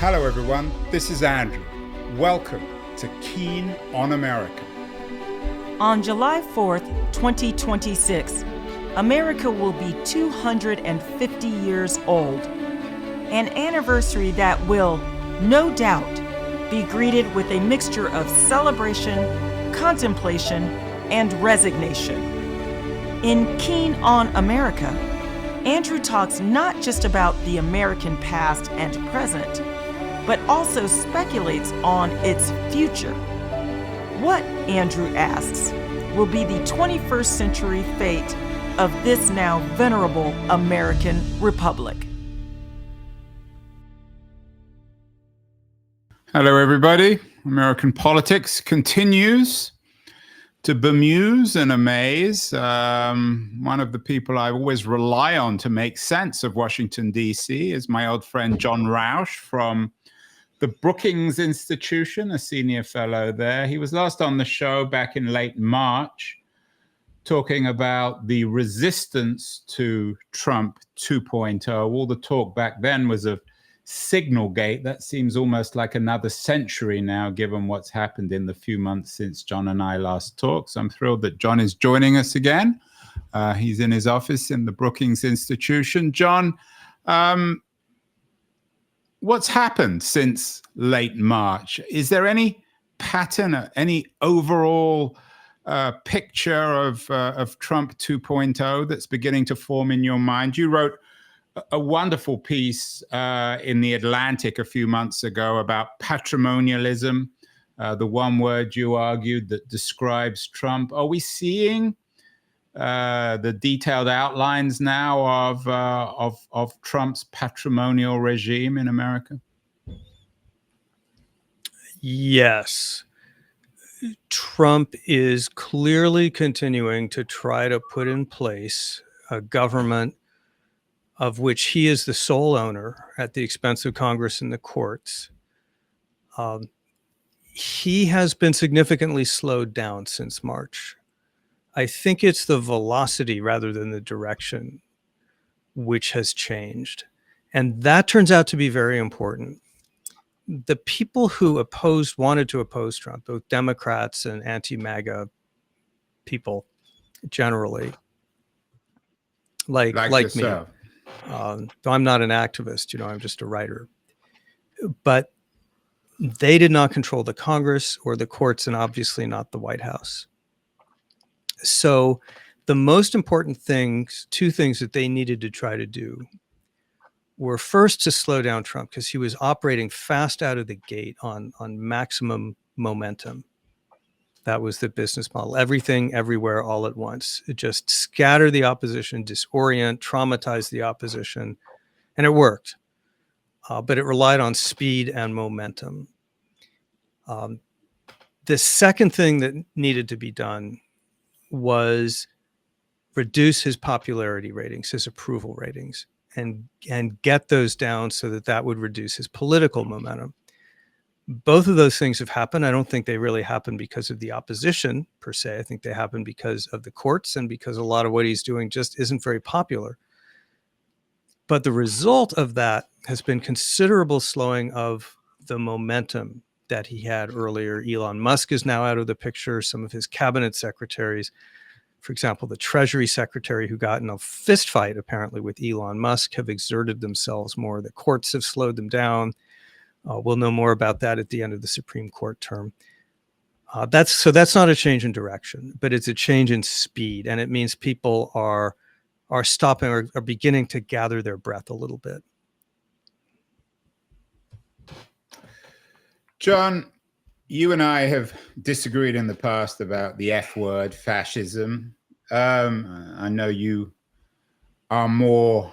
Hello everyone, this is Andrew. Welcome to Keen on America. On July 4th, 2026, America will be 250 years old. An anniversary that will, no doubt, be greeted with a mixture of celebration, contemplation, and resignation. In Keen on America, Andrew talks not just about the American past and present, but also speculates on its future. What, Andrew asks, will be the 21st century fate of this now venerable American republic? Hello everybody. American politics continues to bemuse and amaze. One of the people I always rely on to make sense of Washington, D.C. is my old friend John Rauch from the Brookings Institution, a senior fellow there. He was last on the show back in late March, talking about the resistance to Trump 2.0. All the talk back then was of Signalgate. That seems almost like another century now, given what's happened in the few months since John and I last talked. So I'm thrilled that John is joining us again. He's in his office in the Brookings Institution. John, what's happened since late March? Is there any pattern, any overall picture of Trump 2.0 that's beginning to form in your mind? You wrote a wonderful piece in The Atlantic a few months ago about patrimonialism, the one word you argued that describes Trump. Are we seeing the detailed outlines now of Trump's patrimonial regime in America? Yes. Trump is clearly continuing to try to put in place a government of which he is the sole owner at the expense of Congress and the courts. He has been significantly slowed down since March. I think it's the velocity rather than the direction which has changed. And that turns out to be very important. The people who wanted to oppose Trump, both Democrats and anti-MAGA people generally, like me. Though I'm not an activist, I'm just a writer. But they did not control the Congress or the courts, and obviously not the White House. So the most important two things that they needed to try to do were first to slow down Trump, because he was operating fast out of the gate on maximum momentum. That was the business model. Everything, everywhere, all at once. It just scatter the opposition, disorient, traumatize the opposition, and it worked. But it relied on speed and momentum. The second thing that needed to be done was reduce his popularity ratings, his approval ratings, and get those down so that would reduce his political momentum. Both of those things have happened. I don't think they really happened because of the opposition per se. I think they happened because of the courts and because a lot of what he's doing just isn't very popular. But the result of that has been considerable slowing of the momentum that he had earlier. Elon Musk is now out of the picture. Some of his cabinet secretaries, for example, the Treasury Secretary who got in a fist fight apparently with Elon Musk, have exerted themselves more. The courts have slowed them down. We'll know more about that at the end of the Supreme Court term. That's not a change in direction, but it's a change in speed, and it means people are stopping or are beginning to gather their breath a little bit. John, you and I have disagreed in the past about the F word, fascism. I know you are more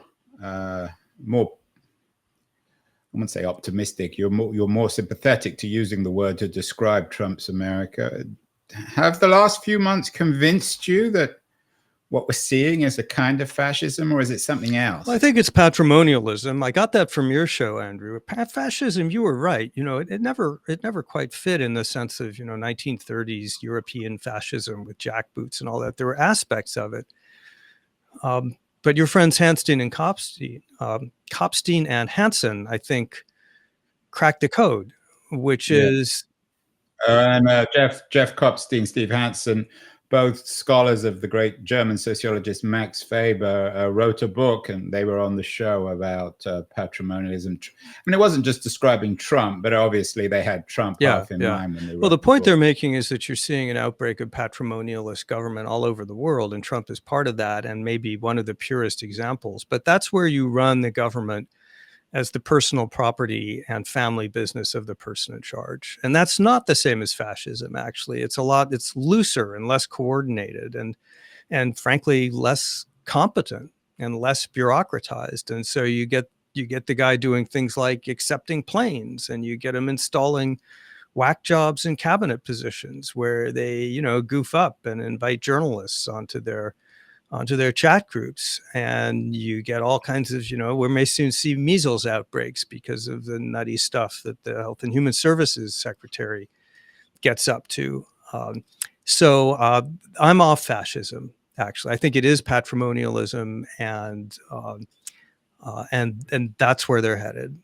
I wouldn't say optimistic. You're more sympathetic to using the word to describe Trump's America. Have the last few months convinced you that what we're seeing is a kind of fascism, or is it something else? Well, I think it's patrimonialism. I got that from your show, Andrew. Fascism, you were right. It never quite fit in the sense of 1930s European fascism with jackboots and all that. There were aspects of it. But your friends Hanstein and Kopstein and Hansen, I think, cracked the code, which Yeah. is And Jeff Kopstein, Steve Hansen, both scholars of the great German sociologist Max Weber, wrote a book, and they were on the show about patrimonialism. I mean, it wasn't just describing Trump, but obviously they had Trump half in mind when they wrote well, the the point book. they're making is that you're seeing an outbreak of patrimonialist government all over the world, and Trump is part of that, and maybe one of the purest examples. But that's where you run the government as the personal property and family business of the person in charge. And that's not the same as fascism, actually. It's looser and less coordinated and frankly, less competent and less bureaucratized. And so you get the guy doing things like accepting planes, and you get him installing whack jobs in cabinet positions where they, goof up and invite journalists onto their chat groups, and you get all kinds of, we may soon see measles outbreaks because of the nutty stuff that the Health and Human Services Secretary gets up to. So I'm off fascism. Actually, I think it is patrimonialism, and that's where they're headed.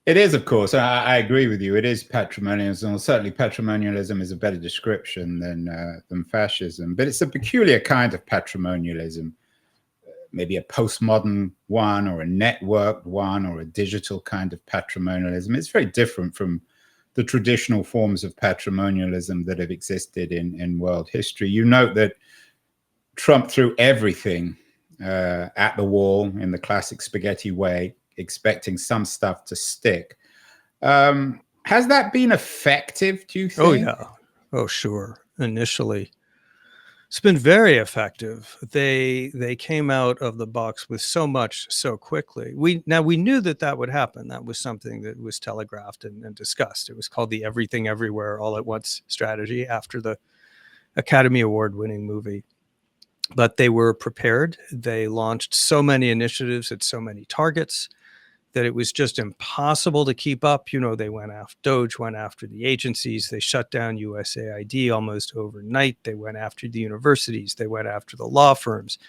It is, of course. I agree with you. It is patrimonialism. Certainly, patrimonialism is a better description than fascism. But it's a peculiar kind of patrimonialism, maybe a postmodern one, or a networked one, or a digital kind of patrimonialism. It's very different from the traditional forms of patrimonialism that have existed in world history. You note that Trump threw everything at the wall in the classic spaghetti way, expecting some stuff to stick. Has that been effective, do you think? Oh, yeah. Oh, sure. Initially, it's been very effective. They came out of the box with so much so quickly. We knew that would happen. That was something that was telegraphed and discussed. It was called the Everything Everywhere All at Once strategy after the Academy Award winning movie. But they were prepared. They launched so many initiatives at so many targets that it was just impossible to keep up. They went after Doge, went after the agencies. They shut down USAID almost overnight. They went after the universities. They went after the law firms.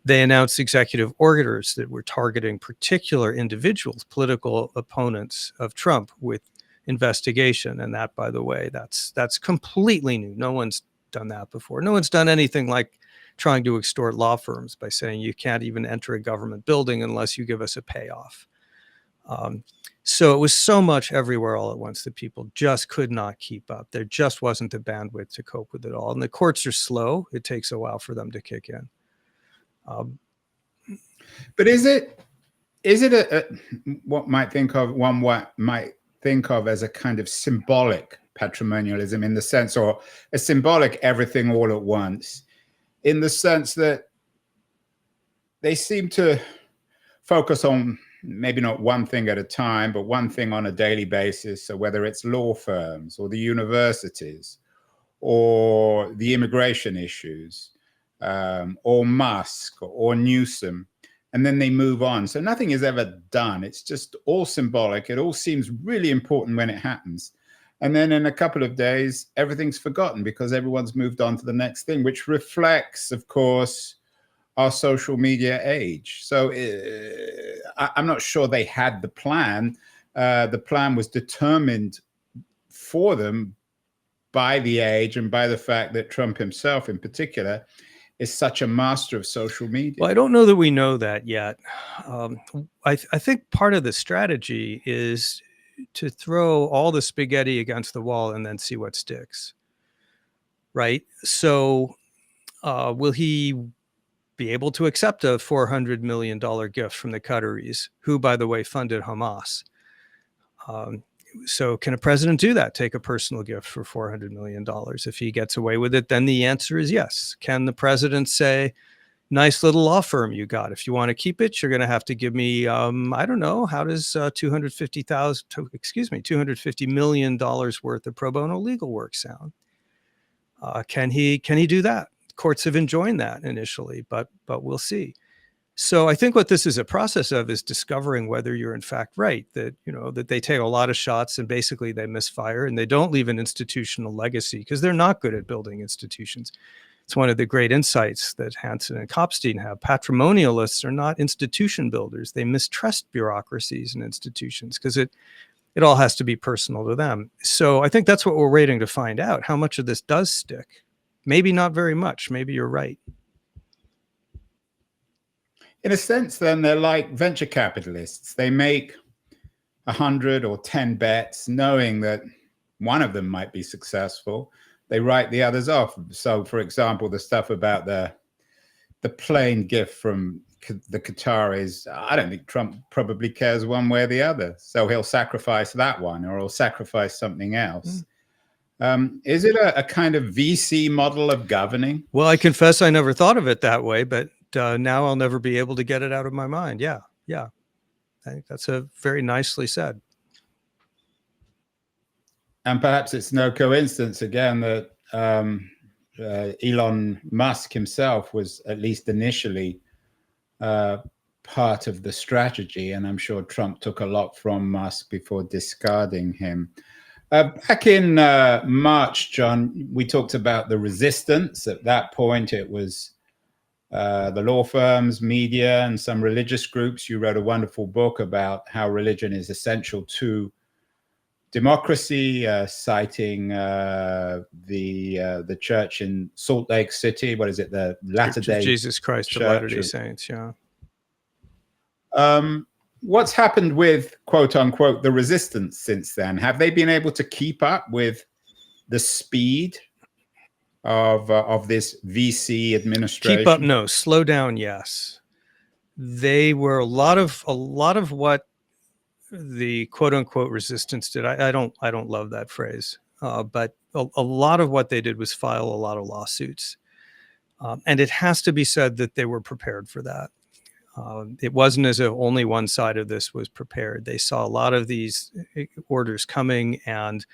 They announced executive orders that were targeting particular individuals, political opponents of Trump, with investigation. And that, by the way, that's completely new. No one's done that before. No one's done anything like trying to extort law firms by saying you can't even enter a government building unless you give us a payoff. So it was so much everywhere all at once that people just could not keep up. There just wasn't the bandwidth to cope with it all. And the courts are slow. It takes a while for them to kick in. But is it what one might think of as a kind of symbolic patrimonialism, in the sense, or a symbolic everything all at once, in the sense that they seem to focus on maybe not one thing at a time, but one thing on a daily basis. So whether it's law firms or the universities or the immigration issues, or Musk or Newsom, and then they move on. So nothing is ever done. It's just all symbolic. It all seems really important when it happens. And then in a couple of days, everything's forgotten because everyone's moved on to the next thing, which reflects, of course, our social media age. So I'm not sure they had the plan. The plan was determined for them by the age and by the fact that Trump himself in particular is such a master of social media. Well, I don't know that we know that yet. I think part of the strategy is to throw all the spaghetti against the wall and then see what sticks. Right? So will he be able to accept a $400 million gift from the Qataris, who, by the way, funded Hamas? So can a president do that? Take a personal gift for $400 million? If he gets away with it, then the answer is yes. Can the president say, nice little law firm you got. If you want to keep it, you're going to have to give me, I don't know, how does $250 million worth of pro bono legal work sound? Can he do that? Courts have enjoined that initially, but we'll see. So I think what this is a process of is discovering whether you're in fact right, that, that they take a lot of shots and basically they misfire and they don't leave an institutional legacy because they're not good at building institutions. It's one of the great insights that Hansen and Kopstein have. Patrimonialists are not institution builders. They mistrust bureaucracies and institutions because it all has to be personal to them. So I think that's what we're waiting to find out. How much of this does stick? Maybe not very much. Maybe you're right. In a sense, then, they're like venture capitalists. They make 100 or 10 bets, knowing that one of them might be successful. They write the others off. So, for example, the stuff about the plane gift from the Qataris, I don't think Trump probably cares one way or the other. So he'll sacrifice that one, or he'll sacrifice something else. Is it a kind of VC model of governing? Well, I confess I never thought of it that way, but now I'll never be able to get it out of my mind. Yeah. I think that's a very nicely said. And perhaps it's no coincidence, again, that Elon Musk himself was, at least initially, part of the strategy. And I'm sure Trump took a lot from Musk before discarding him. Back in March, John, we talked about the resistance. At that point, it was the law firms, media, and some religious groups. You wrote a wonderful book about how religion is essential to democracy, citing the church in Salt Lake City. What is it? The Latter-day Jesus Christ of Latter-day Saints. Yeah. What's happened with, quote unquote, the resistance since then? Have they been able to keep up with the speed of this VC administration? Keep up, no. Slow down, yes. They were a lot of what the quote unquote resistance did. I don't love that phrase, but a lot of what they did was file a lot of lawsuits, and it has to be said that they were prepared for that. It wasn't as if only one side of this was prepared. They saw a lot of these orders coming, and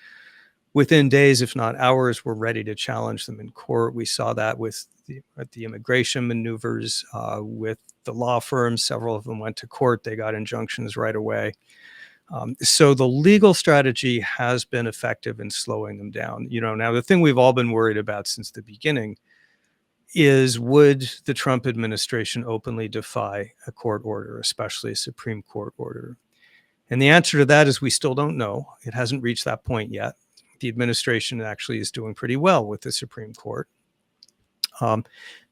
within days, if not hours, were ready to challenge them in court. We saw that with the immigration maneuvers, with the law firms. Several of them went to court. They got injunctions right away. So the legal strategy has been effective in slowing them down. Now the thing we've all been worried about since the beginning is, would the Trump administration openly defy a court order, especially a Supreme Court order? And the answer to that is we still don't know. It hasn't reached that point yet. The administration actually is doing pretty well with the Supreme Court.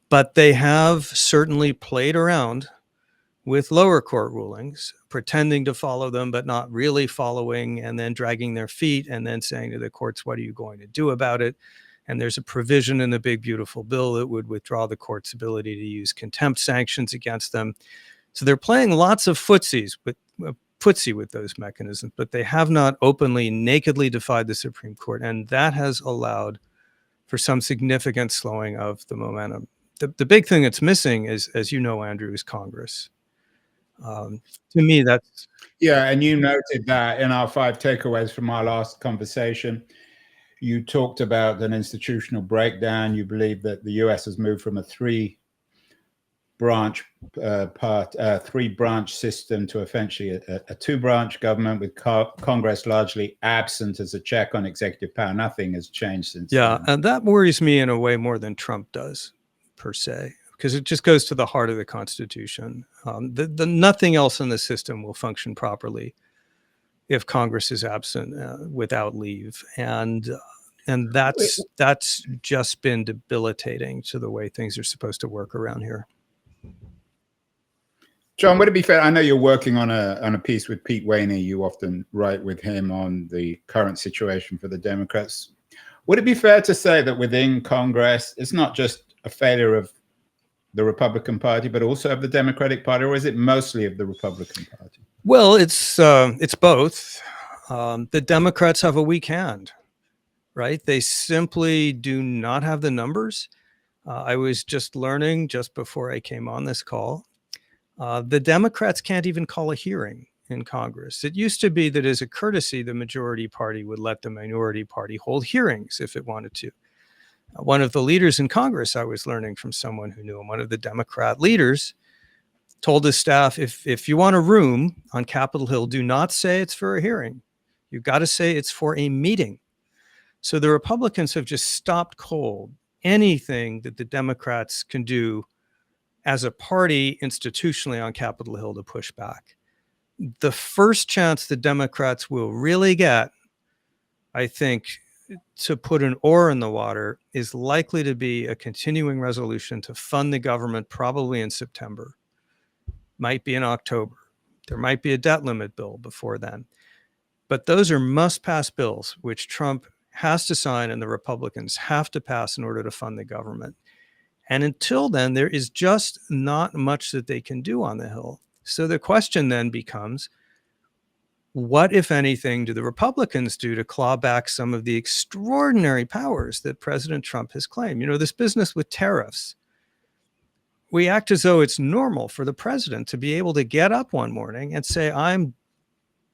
But they have certainly played around with lower court rulings, pretending to follow them, but not really following, and then dragging their feet and then saying to the courts, what are you going to do about it? And there's a provision in the big, beautiful bill that would withdraw the court's ability to use contempt sanctions against them. So they're playing lots of footsie with those mechanisms, but they have not openly, nakedly defied the Supreme Court. And that has allowed for some significant slowing of the momentum. The big thing that's missing is, as you know, Andrew, is Congress. To me, that's... Yeah, and you noted that in our 5 takeaways from our last conversation. You talked about an institutional breakdown. You believe that the US has moved from a three-branch system to essentially a two-branch government, with Congress largely absent as a check on executive power. Nothing has changed since then. And that worries me in a way more than Trump does, per se, because it just goes to the heart of the Constitution. The nothing else in the system will function properly if Congress is absent without leave, and that's just been debilitating to the way things are supposed to work around here. John, would it be fair? I know you're working on a piece with Pete Waney. You often write with him on the current situation for the Democrats. Would it be fair to say that within Congress, it's not just a failure of the Republican Party, but also of the Democratic Party, or is it mostly of the Republican Party? Well, it's both. The Democrats have a weak hand, right? They simply do not have the numbers. I was just learning just before I came on this call. The Democrats can't even call a hearing in Congress. It used to be that as a courtesy, the majority party would let the minority party hold hearings if it wanted to. One of the leaders in Congress, I was learning from someone who knew him, one of the Democrat leaders, told his staff, if you want a room on Capitol Hill, do not say it's for a hearing. You've got to say it's for a meeting. So the Republicans have just stopped cold anything that the Democrats can do as a party institutionally on Capitol Hill to push back. The first chance the Democrats will really get, I think, to put an oar in the water is likely to be a continuing resolution to fund the government, probably in September, might be in October. There might be a debt limit bill before then. But those are must-pass bills, which Trump has to sign and the Republicans have to pass in order to fund the government. And until then, there is just not much that they can do on the Hill. So the question then becomes, what, if anything, do the Republicans do to claw back some of the extraordinary powers that President Trump has claimed? You know, this business with tariffs, we act as though it's normal for the president to be able to get up one morning and say, I'm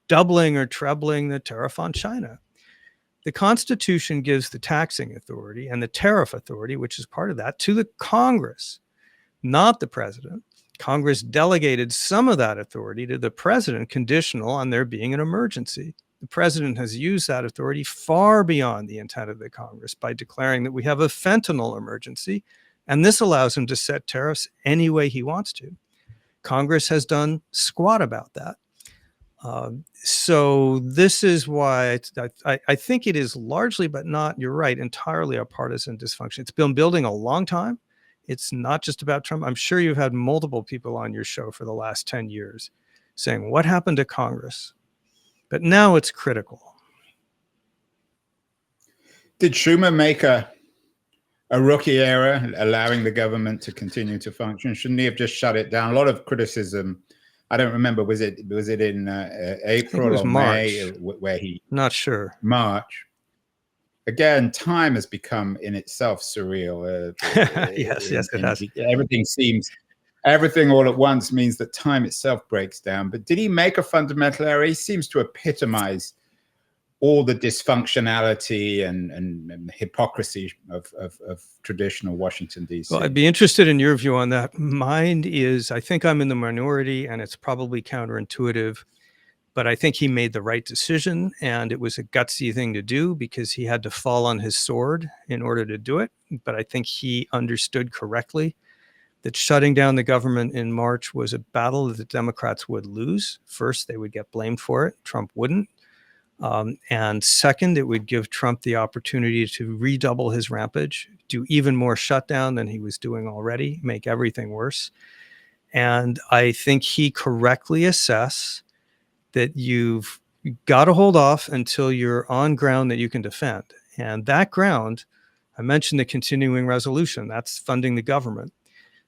doubling or trebling the tariff on China. The Constitution gives the taxing authority and the tariff authority, which is part of that, to the Congress, not the president. Congress delegated some of that authority to the president, conditional on there being an emergency. The president has used that authority far beyond the intent of the Congress by declaring that we have a fentanyl emergency, and this allows him to set tariffs any way he wants to. Congress has done squat about that. So this is why I think it is largely, but not, you're right, entirely a partisan dysfunction. It's been building a long time. It's not just about Trump. I'm sure you've had multiple people on your show for the last 10 years saying, what happened to Congress? But now it's critical. Did Schumer make a rookie error, allowing the government to continue to function? Shouldn't he have just shut it down? A lot of criticism. I don't remember. Was it in April or May where he? Not sure. March. Again, time has become in itself surreal. Yes, it has. Everything all at once means that time itself breaks down. But did he make a fundamental error? He seems to epitomize all the dysfunctionality and hypocrisy of traditional Washington, D.C. Well, I'd be interested in your view on that. Mine is, I think I'm in the minority, and it's probably counterintuitive, but I think he made the right decision, and it was a gutsy thing to do because he had to fall on his sword in order to do it. But I think he understood correctly that shutting down the government in March was a battle that the Democrats would lose. First, they would get blamed for it. Trump wouldn't. And second, it would give Trump the opportunity to redouble his rampage, do even more shutdown than he was doing already, make everything worse. And I think he correctly assessed that you've got to hold off until you're on ground that you can defend. And that ground, I mentioned the continuing resolution, that's funding the government.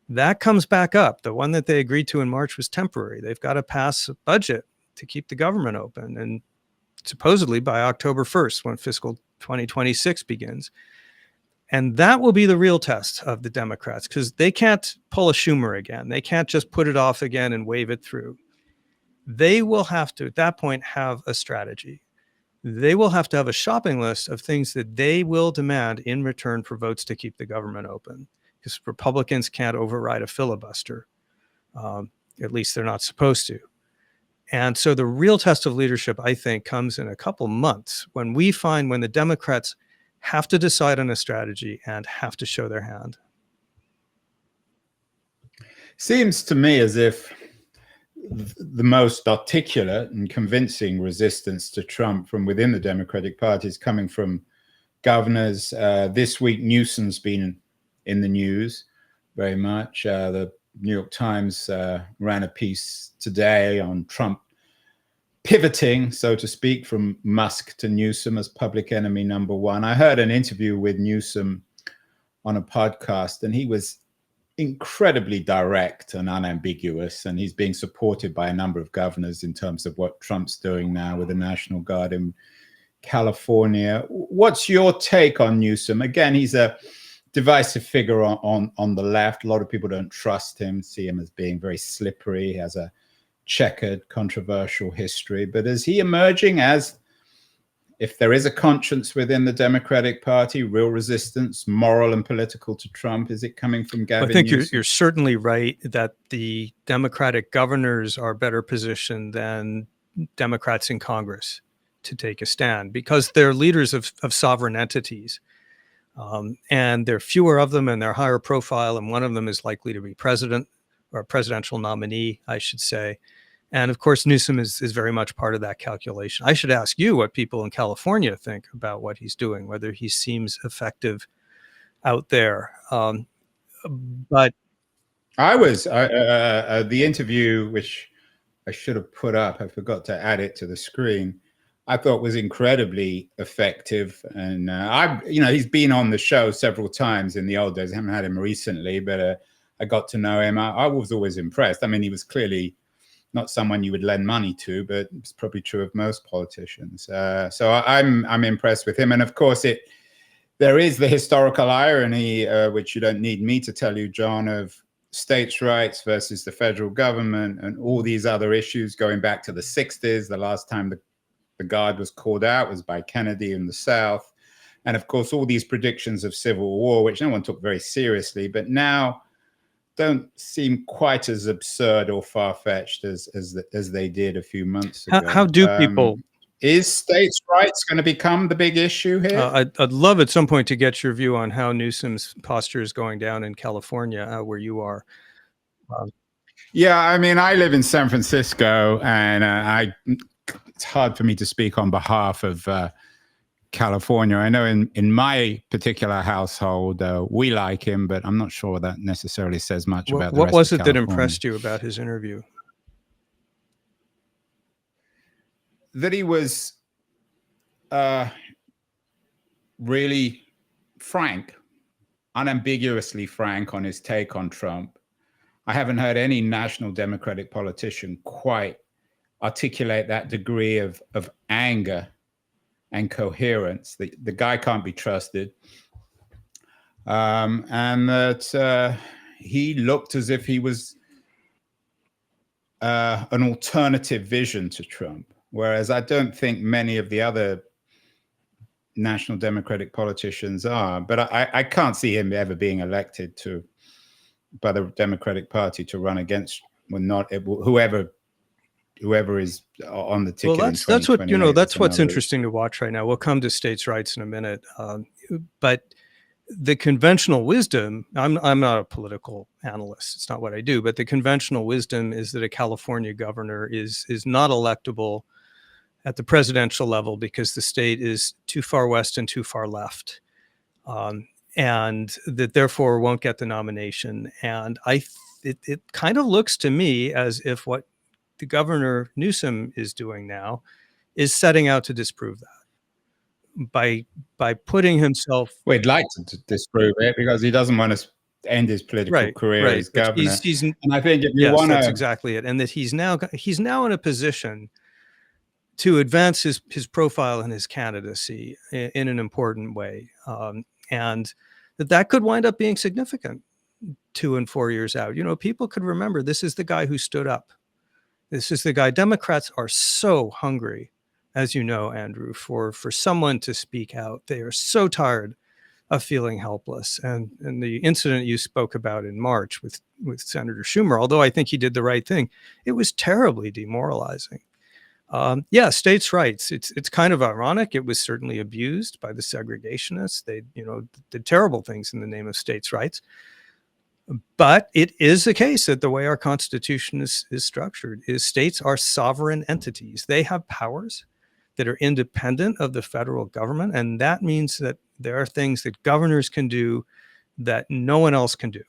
That comes back up. The one that they agreed to in March was temporary. They've got to pass a budget to keep the government open. And supposedly by October 1st, when fiscal 2026 begins. And that will be the real test of the Democrats, because they can't pull a Schumer again. They can't just put it off again and wave it through. They will have to, at that point, have a strategy. They will have to have a shopping list of things that they will demand in return for votes to keep the government open, because Republicans can't override a filibuster. At least they're not supposed to. And so the real test of leadership, I think, comes in a couple months when the Democrats have to decide on a strategy and have to show their hand. Seems to me as if the most articulate and convincing resistance to Trump from within the Democratic Party is coming from governors. This week, Newsom's been in the news very much. The New York Times ran a piece today on Trump pivoting, so to speak, from Musk to Newsom as public enemy number one. I heard an interview with Newsom on a podcast, and he was incredibly direct and unambiguous, and he's being supported by a number of governors in terms of what Trump's doing now with the National Guard in California. What's your take on Newsom? Again, he's a divisive figure on the left. A lot of people don't trust him, see him as being very slippery, has a checkered, controversial history. But is he emerging as, if there is a conscience within the Democratic Party, real resistance, moral and political, to Trump? Is it coming from Gavin I think Newsom? you're certainly right that the Democratic governors are better positioned than Democrats in Congress to take a stand because they're leaders of sovereign entities. And there are fewer of them and they're higher profile, and one of them is likely to be president or a presidential nominee, I should say. And of course, Newsom is very much part of that calculation. I should ask you what people in California think about what he's doing, whether he seems effective out there. But the interview, which I should have put up, I forgot to add it to the screen, I thought was incredibly effective. And he's been on the show several times in the old days. I haven't had him recently, but I got to know him. I was always impressed. I mean, he was clearly not someone you would lend money to, but it's probably true of most politicians. So I'm impressed with him. And of course, there is the historical irony, which you don't need me to tell you, John, of states' rights versus the federal government and all these other issues going back to the 60s. The last time the Guard was called out was by Kennedy in the South. And of course, all these predictions of civil war, which no one took very seriously, but now don't seem quite as absurd or far-fetched as they did a few months ago. How do people... Is states' rights going to become the big issue here? I'd love at some point to get your view on how Newsom's posture is going down in California, where you are. Yeah, I mean, I live in San Francisco, and it's hard for me to speak on behalf of California. I know in my particular household, we like him, but I'm not sure that necessarily says much about the rest of California. What was it that impressed you about his interview? That he was really frank, unambiguously frank on his take on Trump. I haven't heard any national Democratic politician quite articulate that degree of anger and coherence. The guy can't be trusted. And that he looked as if he was an alternative vision to Trump. Whereas I don't think many of the other national Democratic politicians are. But I can't see him ever being elected by the Democratic Party to run against whoever is on the ticket. Well, that's what that's what's interesting to watch right now. We'll come to states' rights in a minute, but the conventional wisdom, I'm not a political analyst, it's not what I do, but the conventional wisdom is that a California governor is not electable at the presidential level because the state is too far west and too far left, and that therefore won't get the nomination. And it kind of looks to me as if what the Governor Newsom is doing now is setting out to disprove that by putting himself... Well, he'd like to disprove it because he doesn't want to end his political career as governor. And I think if you want to... That's exactly it. And that he's now in a position to advance his profile and his candidacy in an important way. And that could wind up being significant 2 and 4 years out. People could remember this is the guy who stood up. This is the guy. Democrats are so hungry, as you know, Andrew, for someone to speak out. They are so tired of feeling helpless. And the incident you spoke about in March with Senator Schumer, although I think he did the right thing, it was terribly demoralizing. States' rights. It's kind of ironic. It was certainly abused by the segregationists. They, did terrible things in the name of states' rights. But it is the case that the way our Constitution is structured is states are sovereign entities. They have powers that are independent of the federal government. And that means that there are things that governors can do that no one else can do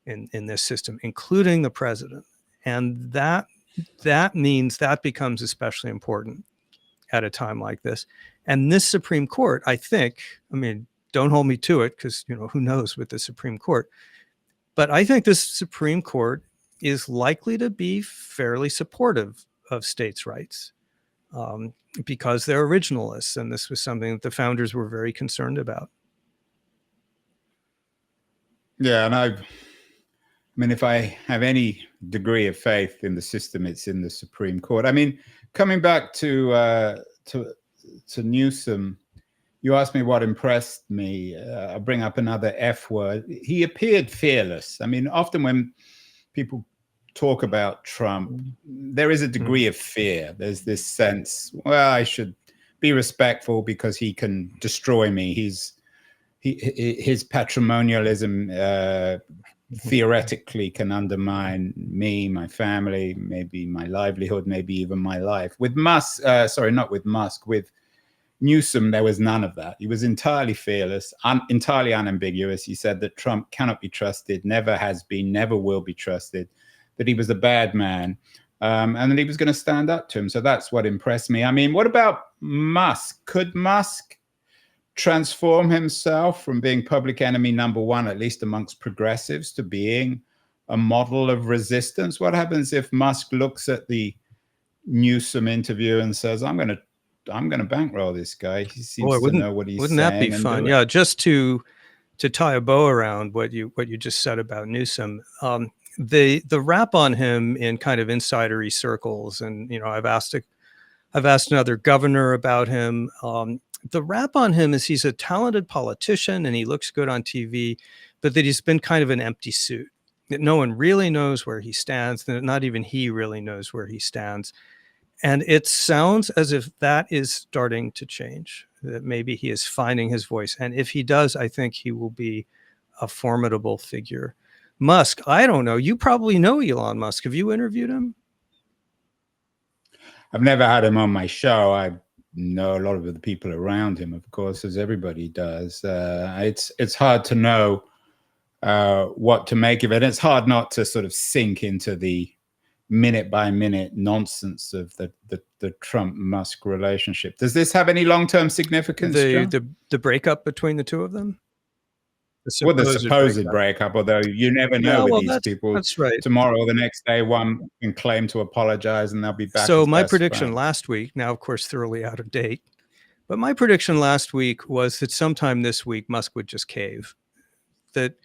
in this system, including the president. And that means that becomes especially important at a time like this. And this Supreme Court, I think, don't hold me to it because, who knows with the Supreme Court. But I think this Supreme Court is likely to be fairly supportive of states' rights because they're originalists. And this was something that the founders were very concerned about. Yeah, and if I have any degree of faith in the system, it's in the Supreme Court. Coming back to Newsom, you asked me what impressed me. I'll bring up another F word. He appeared fearless. Often when people talk about Trump, there is a degree of fear. There's this sense, well, I should be respectful because he can destroy me. his patrimonialism theoretically can undermine me, my family, maybe my livelihood, maybe even my life. With Musk, sorry, not with Musk, with Newsom, there was none of that. He was entirely fearless, entirely unambiguous. He said that Trump cannot be trusted, never has been, never will be trusted, that he was a bad man, and that he was going to stand up to him. So that's what impressed me. I mean, what about Musk? Could Musk transform himself from being public enemy number one, at least amongst progressives, to being a model of resistance? What happens if Musk looks at the Newsom interview and says, I'm going to bankroll this guy. He seems to know what he's saying. Wouldn't that be fun? Yeah, just to tie a bow around what you just said about Newsom, the rap on him in kind of insidery circles, and I've asked another governor about him. The rap on him is he's a talented politician and he looks good on TV, but that he's been kind of an empty suit, that no one really knows where he stands, that not even he really knows where he stands. And it sounds as if that is starting to change, that maybe he is finding his voice. And if he does, I think he will be a formidable figure. Musk, I don't know. You probably know Elon Musk. Have you interviewed him? I've never had him on my show. I know a lot of the people around him, of course, as everybody does. It's hard to know what to make of it. It's hard not to sort of sink into the minute by minute nonsense of the Trump-Musk relationship. Does this have any long-term significance? The breakup between the two of them? The supposed breakup, although you never know with these people. That's right. Tomorrow or the next day, one can claim to apologize and they'll be back. So my prediction last week, now of course thoroughly out of date, but my prediction last week was that sometime this week Musk would just cave. That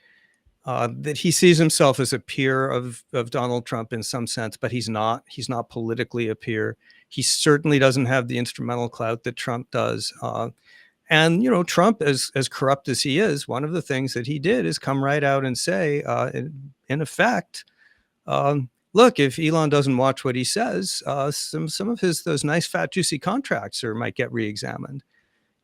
he sees himself as a peer of Donald Trump in some sense, but he's not. He's not politically a peer. He certainly doesn't have the instrumental clout that Trump does. And, Trump, as corrupt as he is, one of the things that he did is come right out and say, in effect, look, if Elon doesn't watch what he says, some of those nice, fat, juicy contracts might get reexamined.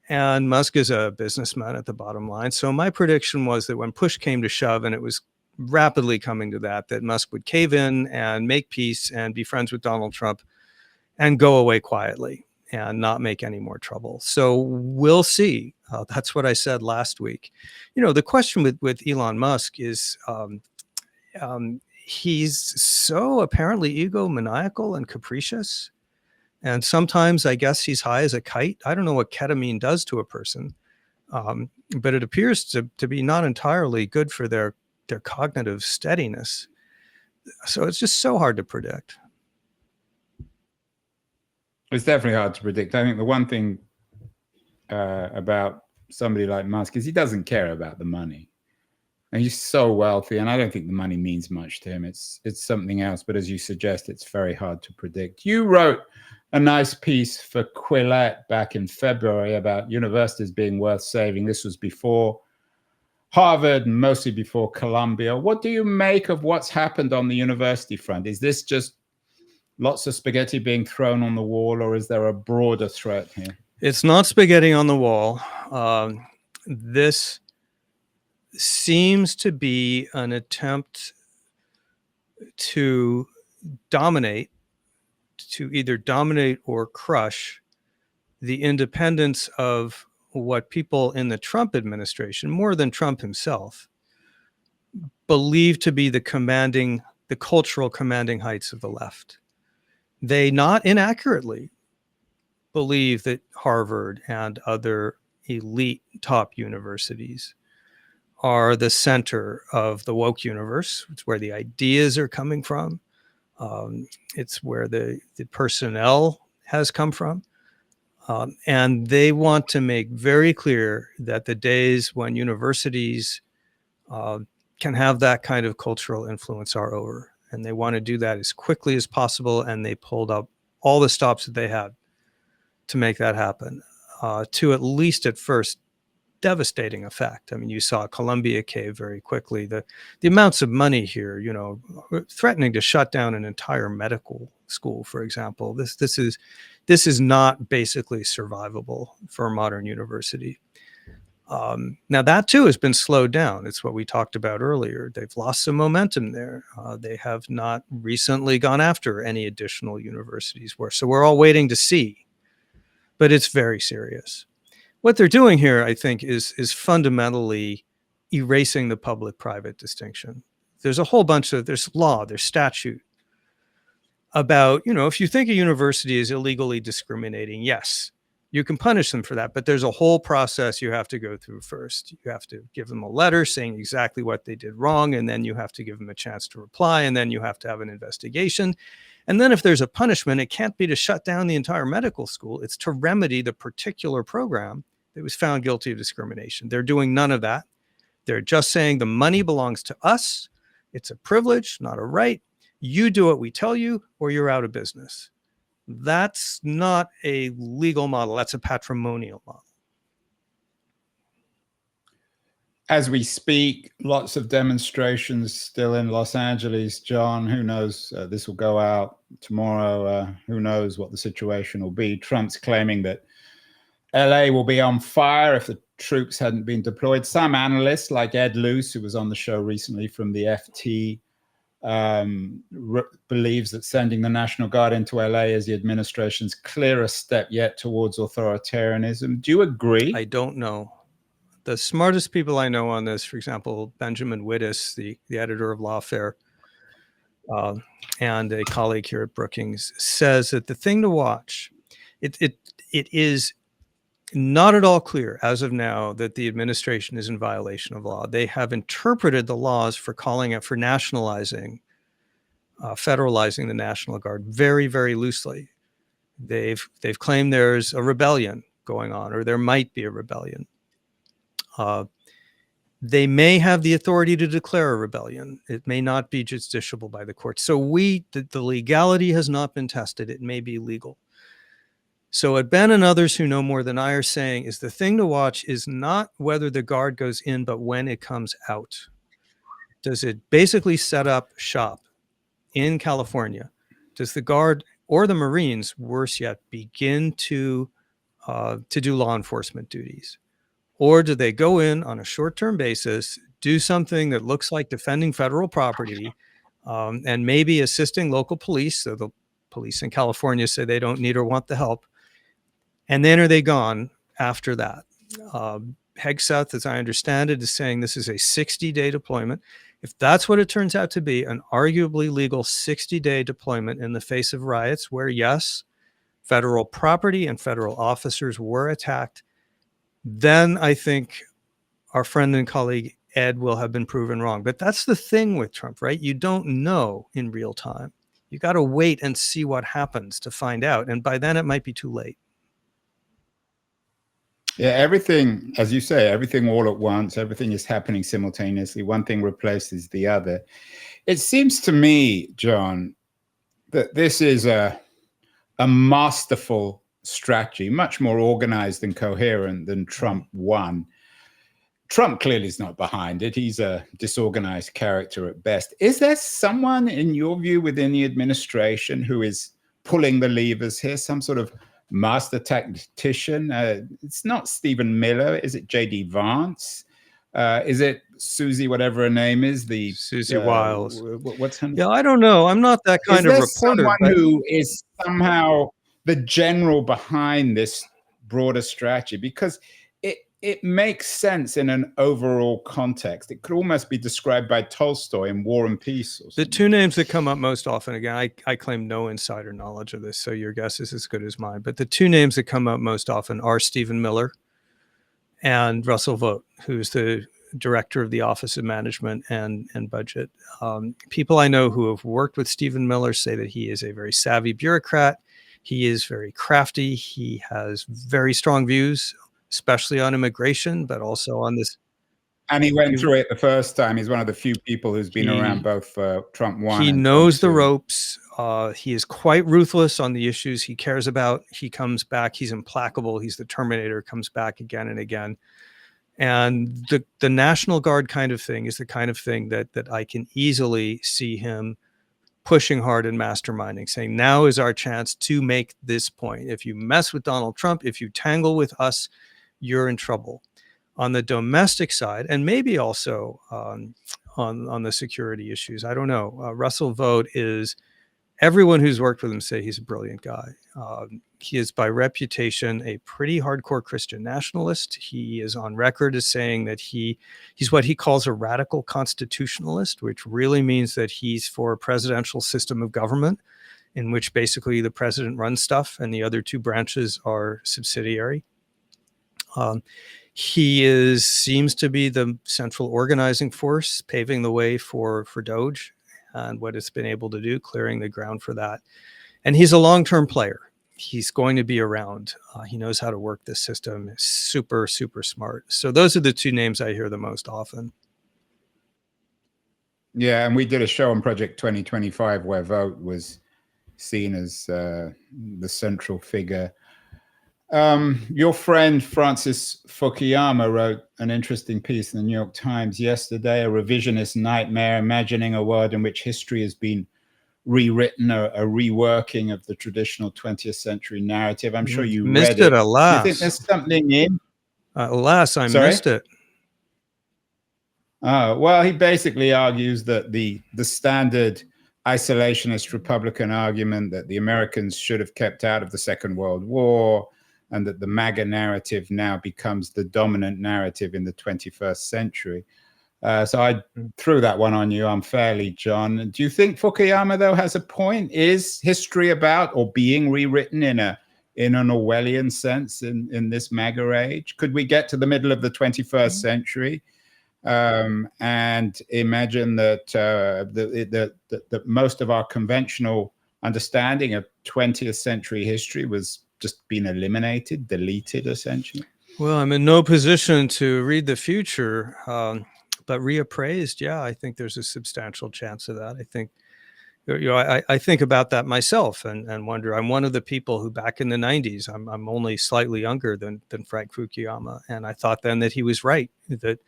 And Musk is a businessman at the bottom line. So my prediction was that when push came to shove, and it was rapidly coming to that Musk would cave in and make peace and be friends with Donald Trump and go away quietly and not make any more trouble. So we'll see. That's what I said last week. The question with Elon Musk is he's so apparently egomaniacal and capricious. And sometimes I guess he's high as a kite. I don't know what ketamine does to a person, but it appears to be not entirely good for their cognitive steadiness. So it's just so hard to predict. It's definitely hard to predict. I think the one thing about somebody like Musk is he doesn't care about the money. And he's so wealthy, and I don't think the money means much to him. It's something else. But as you suggest, it's very hard to predict. You wrote a nice piece for Quillette back in February about universities being worth saving. This was before Harvard and mostly before Columbia. What do you make of what's happened on the university front? Is this just lots of spaghetti being thrown on the wall, or is there a broader threat here? It's not spaghetti on the wall. This seems to be an attempt to either dominate or crush the independence of what people in the Trump administration, more than Trump himself, believe to be the cultural commanding heights of the left. They not inaccurately believe that Harvard and other elite top universities are the center of the woke universe. It's where the ideas are coming from. It's where the personnel has come from. And they want to make very clear that the days when universities can have that kind of cultural influence are over. And they want to do that as quickly as possible. And they pulled up all the stops that they had to make that happen, to at least at first devastating effect. I mean, you saw Columbia cave very quickly. The amounts of money here, threatening to shut down an entire medical school, for example. This is not basically survivable for a modern university. Now that too has been slowed down. It's what we talked about earlier. They've lost some momentum there. They have not recently gone after any additional universities. So we're all waiting to see, but it's very serious. What they're doing here, I think, is fundamentally erasing the public-private distinction. There's a whole bunch of, there's law, there's statute about, if you think a university is illegally discriminating, yes, you can punish them for that, but there's a whole process you have to go through first. You have to give them a letter saying exactly what they did wrong, and then you have to give them a chance to reply, and then you have to have an investigation. And then if there's a punishment, it can't be to shut down the entire medical school. It's to remedy the particular program that was found guilty of discrimination. They're doing none of that. They're just saying the money belongs to us. It's a privilege, not a right. You do what we tell you, or you're out of business. That's not a legal model. That's a patrimonial model. As we speak, lots of demonstrations still in Los Angeles. John, who knows? This will go out tomorrow. Who knows what the situation will be? Trump's claiming that LA will be on fire if the troops hadn't been deployed. Some analysts, like Ed Luce, who was on the show recently from the FT, believes that sending the National Guard into LA is the administration's clearest step yet towards authoritarianism. Do you agree? I don't know. The smartest people I know on this, for example, Benjamin Wittes, the editor of Lawfare, and a colleague here at Brookings, says that the thing to watch, it is not at all clear as of now that the administration is in violation of law. They have interpreted the laws for calling it for nationalizing, federalizing the National Guard very, very loosely. They've claimed there's a rebellion going on, or there might be a rebellion. They may have the authority to declare a rebellion. It may not be justiciable by the court. So the legality has not been tested. It may be legal. So what Ben and others who know more than I are saying is the thing to watch is not whether the Guard goes in, but when it comes out. Does it basically set up shop in California? Does the Guard or the Marines, worse yet, begin to do law enforcement duties? Or do they go in on a short-term basis, do something that looks like defending federal property, and maybe assisting local police, so the police in California say they don't need or want the help, and then are they gone after that? Hegseth, as I understand it, is saying this is a 60-day deployment. If that's what it turns out to be, an arguably legal 60-day deployment in the face of riots where, yes, federal property and federal officers were attacked, then I think our friend and colleague Ed will have been proven wrong. But that's the thing with Trump, right? You don't know in real time. You got to wait and see what happens to find out. And by then it might be too late. Yeah, everything, as you say, everything all at once, everything is happening simultaneously. One thing replaces the other. It seems to me, John, that this is a masterful strategy, much more organized and coherent than Trump 1. Trump clearly is not behind it. He's a disorganized character at best. Is there someone, in your view, within the administration who is pulling the levers here, some sort of master tactician? It's not Stephen Miller. Is it J.D. Vance? Is it Susie, whatever her name is? Susie Wiles. What's her name? Yeah, I don't know. I'm not that kind of reporter. Is there someone who is somehow the general behind this broader strategy? Because it makes sense in an overall context. It could almost be described by Tolstoy in War and Peace. The two names that come up most often, again, I claim no insider knowledge of this, so your guess is as good as mine. But the two names that come up most often are Stephen Miller and Russell Vought, who's the director of the Office of Management and Budget. People I know who have worked with Stephen Miller say that he is a very savvy bureaucrat. He is very crafty. He has very strong views, especially on immigration, but also on this. And he went through it the first time. He's one of the few people who's been around both Trump 1 He and knows Trump the 2. ropes. He is quite ruthless on the issues he cares about. He comes back. He's implacable. He's the Terminator, comes back again and again. And the National Guard kind of thing is the kind of thing that I can easily see him pushing hard and masterminding, saying now is our chance to make this point. If you mess with Donald Trump, if you tangle with us, you're in trouble. on the domestic side, and maybe also on the security issues. I don't know. Russell Vought is, everyone who's worked with him say he's a brilliant guy. He is by reputation a pretty hardcore Christian nationalist. He is on record as saying that he's what he calls a radical constitutionalist, which really means that he's for a presidential system of government in which basically the president runs stuff and the other two branches are subsidiary. He seems to be the central organizing force, paving the way for Doge and what it's been able to do, clearing the ground for that. And he's a long-term player. He's going to be around. He knows how to work this system. Super, super smart. So those are the two names I hear the most often. Yeah, and we did a show on Project 2025 where Vought was seen as the central figure. Your friend Francis Fukuyama wrote an interesting piece in the New York Times yesterday, a revisionist nightmare, imagining a world in which history has been rewritten, a reworking of the traditional 20th century narrative. I'm sure you missed read it. it. Alas. Do you think there's something in? Alas, I Sorry? missed it. Well, he basically argues that the standard isolationist Republican argument that the Americans should have kept out of the Second World War, and that the MAGA narrative now becomes the dominant narrative in the 21st century. So I threw that one on you unfairly, John. Do you think Fukuyama, though, has a point? Is history about or being rewritten in an Orwellian sense in this MAGA age? Could we get to the middle of the 21st century and imagine that that most of our conventional understanding of 20th century history was just been eliminated, deleted, essentially? Well, I'm in no position to read the future, but reappraised, yeah, I think there's a substantial chance of that. I think, I think about that myself and wonder. I'm one of the people who, back in the 90s, I'm only slightly younger than Frank Fukuyama, and I thought then that he was right, that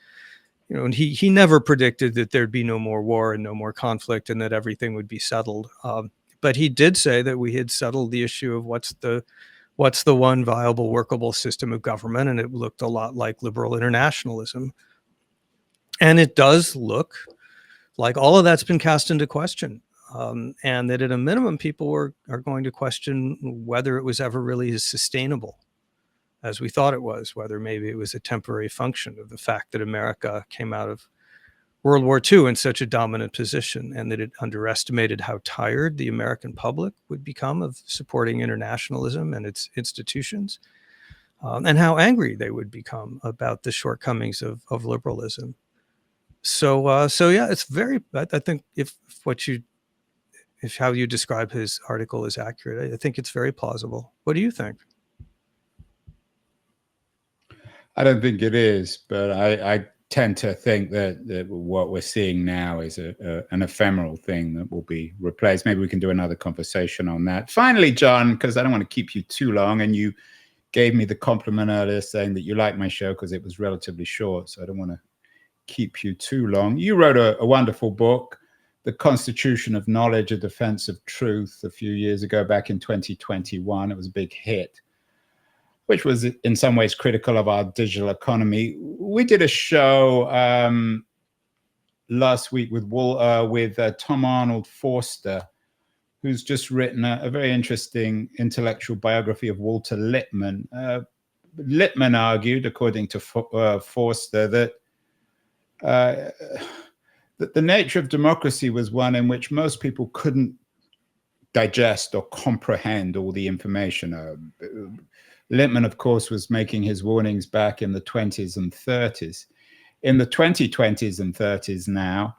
and he never predicted that there'd be no more war and no more conflict and that everything would be settled. But he did say that we had settled the issue of what's the one viable, workable system of government, and it looked a lot like liberal internationalism. And it does look like all of that's been cast into question, and that at a minimum, people are going to question whether it was ever really as sustainable as we thought it was, whether maybe it was a temporary function of the fact that America came out of World War II in such a dominant position, and that it underestimated how tired the American public would become of supporting internationalism and its institutions, and how angry they would become about the shortcomings of liberalism. So yeah, it's very. I think if how you describe his article is accurate, I think it's very plausible. What do you think? I don't think it is, but I tend to think that what we're seeing now is an ephemeral thing that will be replaced. Maybe we can do another conversation on that. Finally, John, because I don't want to keep you too long, and you gave me the compliment earlier saying that you liked my show because it was relatively short, so I don't want to keep you too long. You wrote a wonderful book, The Constitution of Knowledge, A Defense of Truth, a few years ago, back in 2021. It was a big hit, which was in some ways critical of our digital economy. We did a show last week with Tom Arnold Forster, who's just written a very interesting intellectual biography of Walter Lippmann. Lippmann argued, according to Forster, that the nature of democracy was one in which most people couldn't digest or comprehend all the information. Lippmann, of course, was making his warnings back in the 20s and 30s. In the 2020s and 30s now,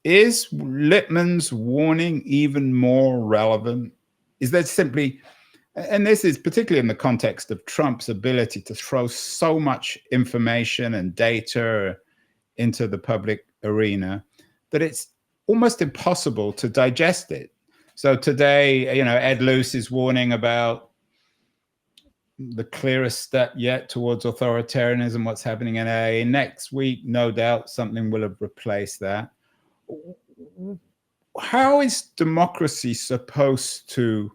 is Lippmann's warning even more relevant? Is that simply, and this is particularly in the context of Trump's ability to throw so much information and data into the public arena that it's almost impossible to digest it. So today, Ed Luce is warning about the clearest step yet towards authoritarianism, what's happening in AA. Next week, no doubt, something will have replaced that. How is democracy supposed to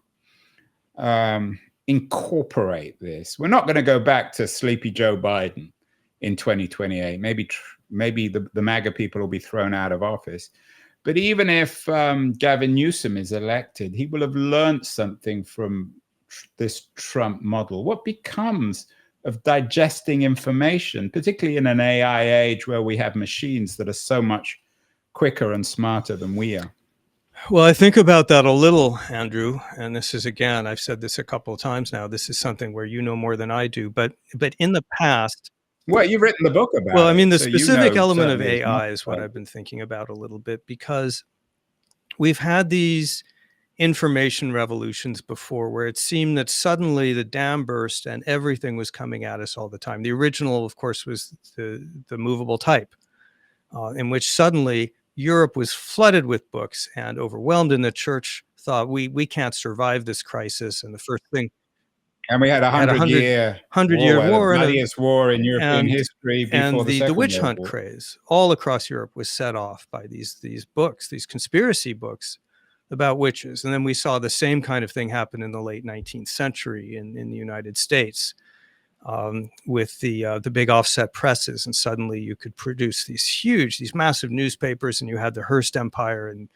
incorporate this. We're not going to go back to sleepy Joe Biden in 2028. Maybe the MAGA people will be thrown out of office. But even if Gavin Newsom is elected, he will have learned something from this Trump model. What becomes of digesting information, particularly in an AI age where we have machines that are so much quicker and smarter than we are? Well, I think about that a little, Andrew, and this is, again, I've said this a couple of times now. This is something where you know more than I do, but in the past. Well, you've written the book about Well, I mean, it, the so specific element of certainly AI is what I've been thinking about a little bit, because we've had these information revolutions before where it seemed that suddenly the dam burst and everything was coming at us all the time. The original, of course, was the movable type, in which suddenly Europe was flooded with books and overwhelmed, and the church thought we can't survive this crisis. And the first thing, and we had a 100-year war, the bloodiest war in European history before the Second witch World hunt War. craze all across Europe was set off by these books, these conspiracy books about witches. And then we saw the same kind of thing happen in the late 19th century in the United States, with the big offset presses, and suddenly you could produce these massive newspapers, and you had the Hearst Empire, and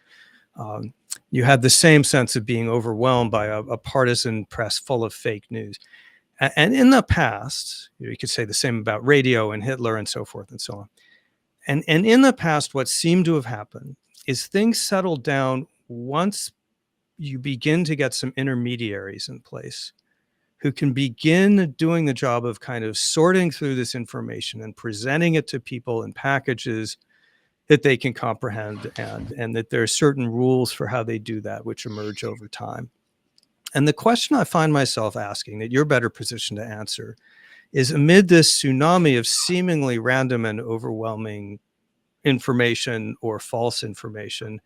you had the same sense of being overwhelmed by a partisan press full of fake news. And in the past, you could say the same about radio and Hitler and so forth and so on. And in the past, what seemed to have happened is things settled down once you begin to get some intermediaries in place who can begin doing the job of kind of sorting through this information and presenting it to people in packages that they can comprehend, and that there are certain rules for how they do that, which emerge over time. And the question I find myself asking, that you're better positioned to answer, is amid this tsunami of seemingly random and overwhelming information or false information,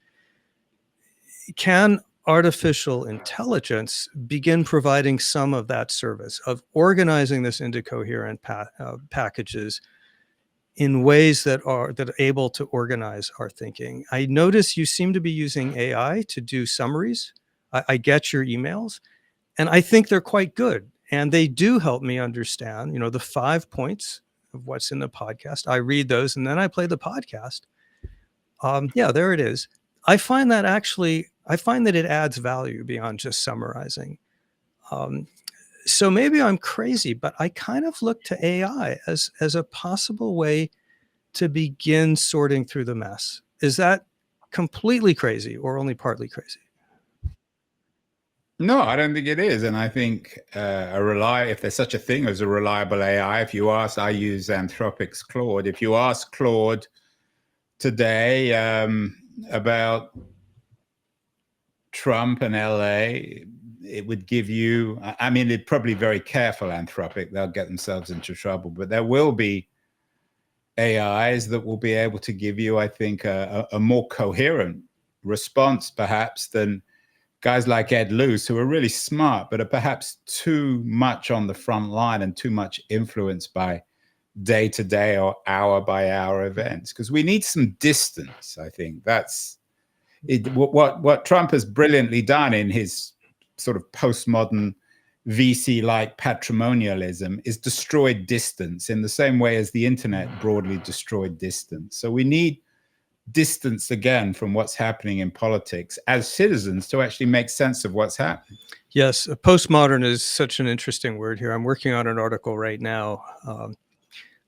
can artificial intelligence begin providing some of that service of organizing this into coherent packages in ways that are able to organize our thinking? I notice you seem to be using AI to do summaries. I get your emails, and I think they're quite good. And they do help me understand, the 5 points of what's in the podcast. I read those, and then I play the podcast. Yeah, there it is. I find that it adds value beyond just summarizing. So maybe I'm crazy, but I kind of look to AI as a possible way to begin sorting through the mess. Is that completely crazy or only partly crazy? No, I don't think it is. And I think if there's such a thing as a reliable AI, I use Anthropic's Claude. If you ask Claude today about Trump and LA, it would give you, it's probably very careful, Anthropic, they'll get themselves into trouble, but there will be AIs that will be able to give you, I think, a more coherent response perhaps than guys like Ed Luce, who are really smart, but are perhaps too much on the front line and too much influenced by day-to-day or hour-by-hour events. Because we need some distance, I think. That's what Trump has brilliantly done in his sort of postmodern VC-like patrimonialism is destroyed distance in the same way as the internet broadly destroyed distance. So we need distance again from what's happening in politics as citizens to actually make sense of what's happening. Yes, postmodern is such an interesting word here. I'm working on an article right now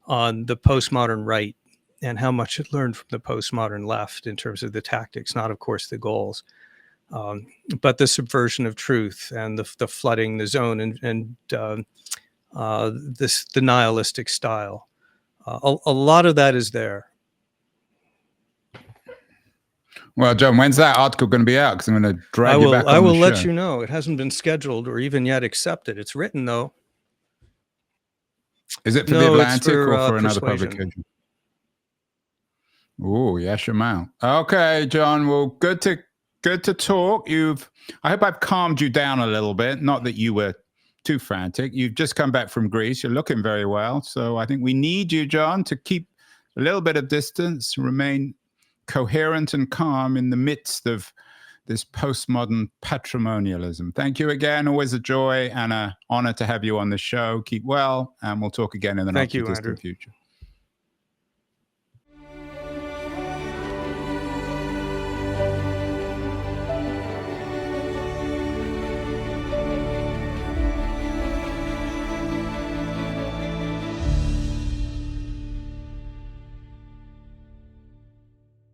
on the postmodern right and how much it learned from the postmodern left in terms of the tactics, not, of course, the goals, but the subversion of truth and the flooding the zone and this the nihilistic style. A lot of that is there. Well, John, when's that article going to be out? Because I'm going to drag you back on the show. I will let you know. It hasn't been scheduled or even yet accepted. It's written, though. Is it for the Atlantic or for another Persuasion. publication? Oh, yes, Jamal. Okay, John. Well, good to talk. I hope I've calmed you down a little bit. Not that you were too frantic. You've just come back from Greece. You're looking very well. So I think we need you, John, to keep a little bit of distance, remain coherent and calm in the midst of this postmodern patrimonialism. Thank you again. Always a joy and an honor to have you on the show. Keep well, and we'll talk again in the not too distant future.